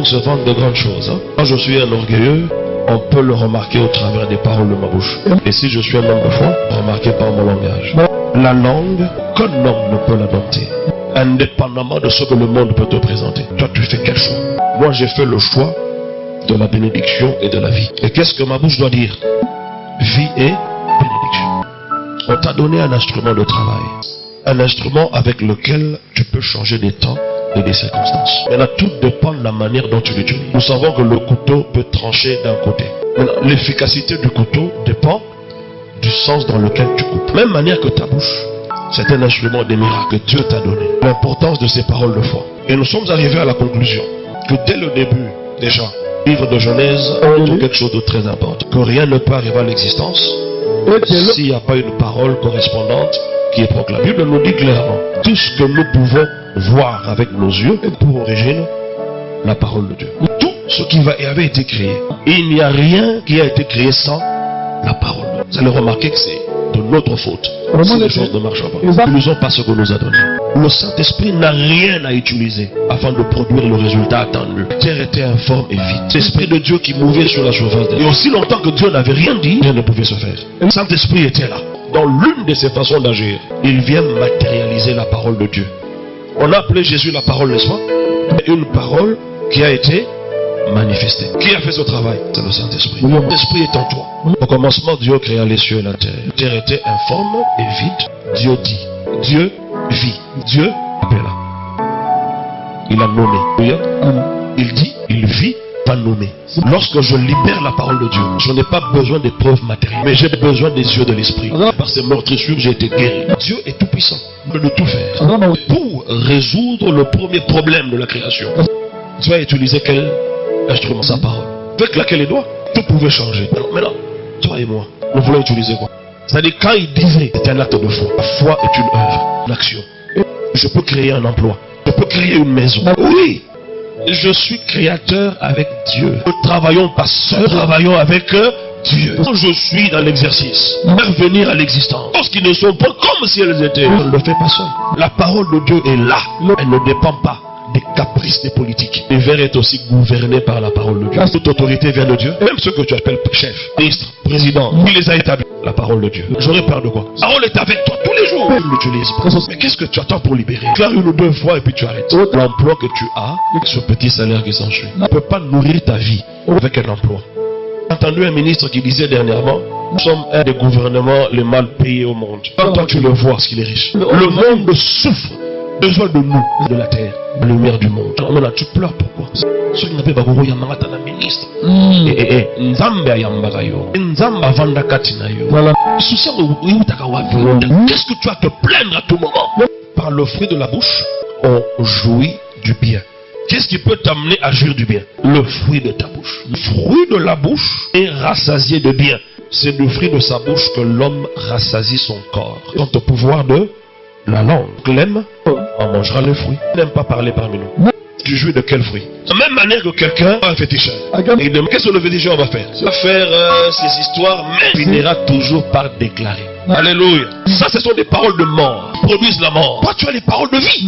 langue se vante de grandes choses. Quand je suis un orgueilleux, on peut le remarquer au travers des paroles de ma bouche. Et si je suis un homme de foi, remarquez par mon langage. La langue, qu'un homme ne peut la dompter, indépendamment de ce que le monde peut te présenter. Toi, tu fais quel choix? Moi, j'ai fait le choix de la bénédiction et de la vie. Et qu'est-ce que ma bouche doit dire? Vie et bénédiction. On t'a donné un instrument de travail. Un instrument avec lequel tu peux changer des temps et des circonstances. Maintenant, tout dépend de la manière dont tu l'utilises. Nous savons que le couteau peut trancher d'un côté. L'efficacité du couteau dépend du sens dans lequel tu coupes. Même manière que ta bouche, c'est un instrument des miracles que Dieu t'a donné. L'importance de ces paroles de foi. Et nous sommes arrivés à la conclusion que dès le début, déjà, livre de Genèse montre quelque chose de très important. Que rien ne peut arriver à l'existence s'il n'y a pas une parole correspondante qui est proclamée. La Bible nous dit clairement, tout ce que nous pouvons voir avec nos yeux est pour origine la parole de Dieu. Tout ce qui avait été créé, il n'y a rien qui a été créé sans la parole de Dieu. Vous allez remarquer que c'est de notre faute si les choses ne marchent pas. Nous n'utilisons pas ce que nous a donné. Le Saint-Esprit n'a rien à utiliser afin de produire le résultat attendu. La terre était informe et vide. L'Esprit de Dieu qui mouvait sur la surface de la terre. Et aussi longtemps que Dieu n'avait rien dit, rien ne pouvait se faire. Le Saint-Esprit était là. Dans l'une de ses façons d'agir, il vient matérialiser la parole de Dieu. On a appelé Jésus la parole, n'est-ce pas? Une parole qui a été manifestée. Qui a fait ce travail? C'est le Saint-Esprit. L'Esprit est en toi. Au commencement, Dieu créa les cieux et la terre. La terre était informe et vide. Dieu dit. Dieu vit. Dieu appela. Il a nommé. Il dit, il vit, pas nommé. Lorsque je libère la parole de Dieu, je n'ai pas besoin des preuves matérielles, mais j'ai besoin des yeux de l'esprit. Par ces meurtrissures, j'ai été guéri. Dieu est tout puissant. Il peut tout faire. Pour résoudre le premier problème de la création, Dieu a utilisé quel instrument? Sa parole. Avec laquelle les doigts, tout pouvait changer. Maintenant, toi et moi, nous voulons utiliser quoi? C'est-à-dire, quand il disait, c'est un acte de foi. La foi est une œuvre, une action. Je peux créer un emploi. Je peux créer une maison. Oui. Je suis créateur avec Dieu. Nous travaillons pas seuls, travaillons avec Dieu. Quand je suis dans l'exercice, faire venir à l'existence, choses qui ne sont pas comme si elles étaient, je ne le fais pas seul. La parole de Dieu est là. Elle ne dépend pas des caprices des politiques. L'univers est aussi gouverné par la parole de Dieu. Toute autorité vient de Dieu. Même ceux que tu appelles chef, ministre, président, il les a établis. La parole de Dieu. J'aurais peur de quoi? La parole est avec toi tous les jours. Tu l'utilises. Mais qu'est-ce que tu attends pour libérer? Faire une ou deux fois et puis tu arrêtes. L'emploi que tu as, ce petit salaire qui s'ensuit, ne peut pas nourrir ta vie avec un emploi. J'ai entendu un ministre qui disait dernièrement, nous sommes un des gouvernements les mal payés au monde. Quand toi tu le vois, ce qu'il est riche. Le monde souffre. Besoin de nous, de la terre, la lumière du monde. Alors là, tu pleures pourquoi? Ceux qui n'avaient pas gourou yamagata la ministre. Nzambe ayambaga yo. Nzambe avanda katina yo. Qu'est-ce que tu as à te plaindre à tout moment? Par le fruit de la bouche, on jouit du bien. Qu'est-ce qui peut t'amener à jouir du bien? Le fruit de ta bouche. Le fruit de la bouche est rassasié de bien. C'est du fruit de sa bouche que l'homme rassasie son corps. Quant au pouvoir de la langue, l'aime, on mangera le fruit. Il n'aime pas parler parmi nous. Tu jouis de quel fruit? De la même manière que quelqu'un a un féticheur. Et il demande, qu'est-ce que le féticheur va faire? Il va faire ces histoires, mais il finira toujours par déclarer. Alléluia. Ça, ce sont des paroles de mort. Ils produisent la mort. Toi, tu as les paroles de vie.